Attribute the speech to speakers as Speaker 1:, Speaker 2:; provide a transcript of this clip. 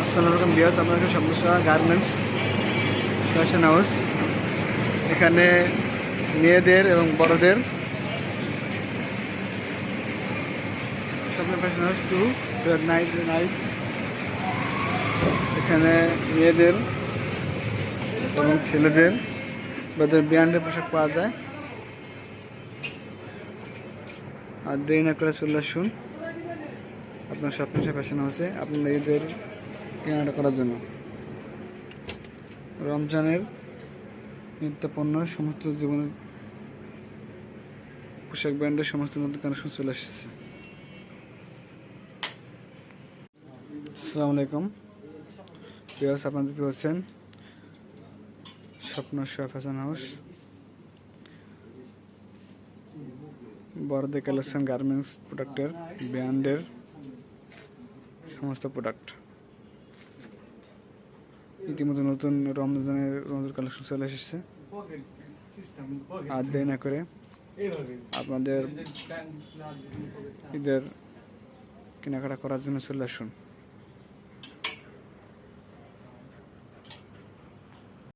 Speaker 1: আসসালামু আলাইকুম ভিউয়ার্স, আপনাদের সমস্যা গার্মেন্টস ফ্যাশন হাউস। এখানে মেয়েদের এবং বড়দের স্বপ্ন fashion house to night night. এখানে মেয়েদের এবং ছেলেদের তাদের ব্র্যান্ডের পোশাক পাওয়া যায়। আর দেরি না করে চলে আসুন আপনার স্বপ্ন ফ্যাশন হাউসে আপনার ঈদের কেনাকাটা করার জন্য। রমজানের নিত্য পণ্য সমস্ত জীবনের পোশাক ব্র্যান্ডের সমস্ত নতুন কালেকশন চলে এসেছে। আসসালামু আলাইকুম ভিউয়ার্স, আপনারা দেখতে পাচ্ছেন স্বপ্ন ফ্যাশন হাউস। বড়দের কালেকশন গার্মেন্টস প্রোডাক্টের ব্র্যান্ডের সমস্ত প্রোডাক্ট। ইতিমধ্যে নতুন রমজানের কালেকশন চলে এসেছে। আর দেরি না করে আপনাদের ঈদের কেনাকাটা করার জন্য চলে আসুন।